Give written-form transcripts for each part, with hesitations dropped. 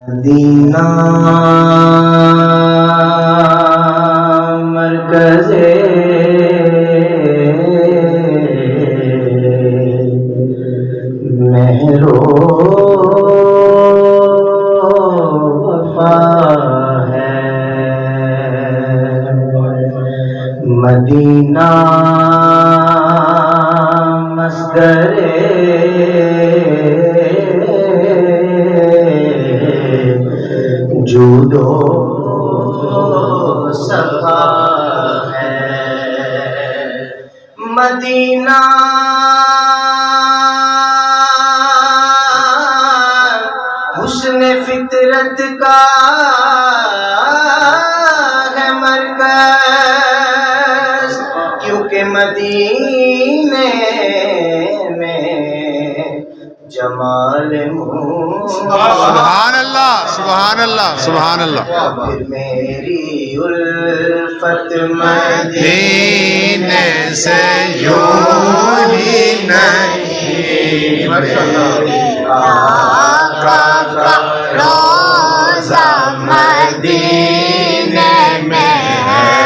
مدینہ مرکز مہر و وفا ہے، مدینہ مصدر جود و صفا ہے، مدینہ حسن فطرت کا ہے مرکز، کیونکہ مدینے میں جمال سبحان اللہ سبحان اللہ سبحان اللہ۔ پھر میری الفت مدینے سے یوں ہی نہیں، آقا کا روضہ مدینے میں ہے،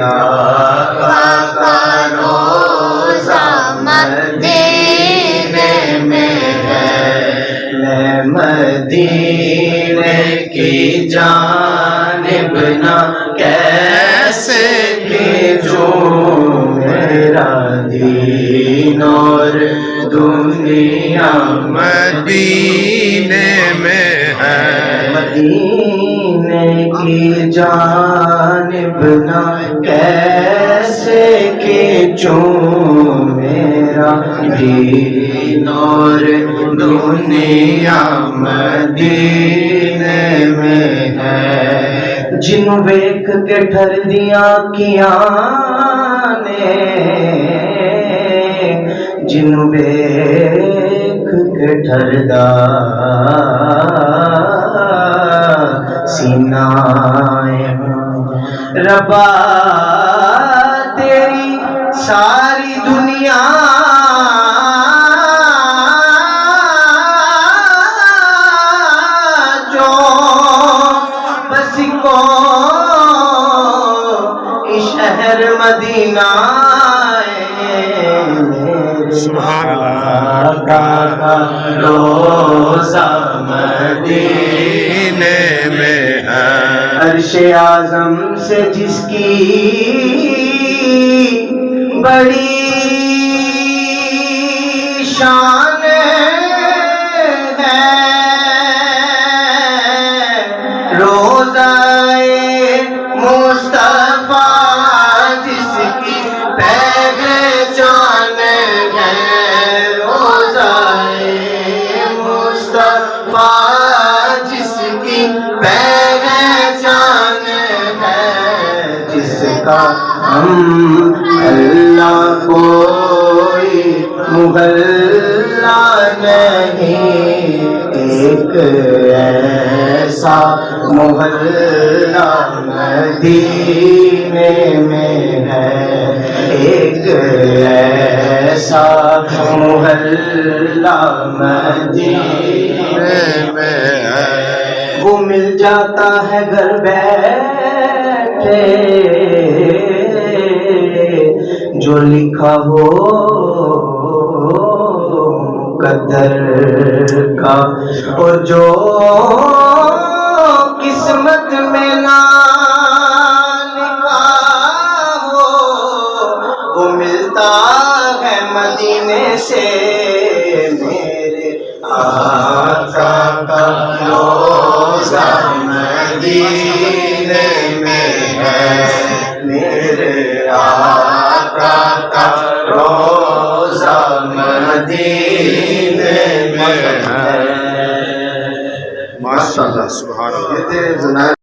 آقا کا روضہ مدینے میں ہے، میں مدینے کی جانب نہ کیسے بھیجوں، میرا دین اور دنیا مدینے میں ہے، مدینے کی جانب نہ کیسے کھینچوں، میرا دین اور دنیا مدینے میں ہے، جنوں ویکھ کے ٹھر دیاں کیاں نے، جنوں ویکھ کے ٹھردا سینہ ربا تیری ساری دنیا جو بس کو شہر مدینہ سبحان اللہ۔ کا روضہ مدینے میں ہے، عرش اعظم سے جس کی بڑی شان ہے، روضہ مصطفیٰ جس کی پہچان ہے، روضہ مصطفیٰ جس کی پہچان ہے، جس کا ہم اللہ کوئی مغلا نہیں، ایک ایسا محلہ مدینے میں ہے، ایک ایسا محلہ مدینے میں ہے، وہ مل جاتا ہے گھر بیٹھے جو لکھا ہو مقدر کا، اور جو قسمت میں نہ لکھا ہو وہ ملتا ہے مدینے سے، میرے آقا کا روضہ مدینے میں ہے، میرے آقا کا روضہ مدینے میں ہے، ماشاء اللہ سبحان اللہ۔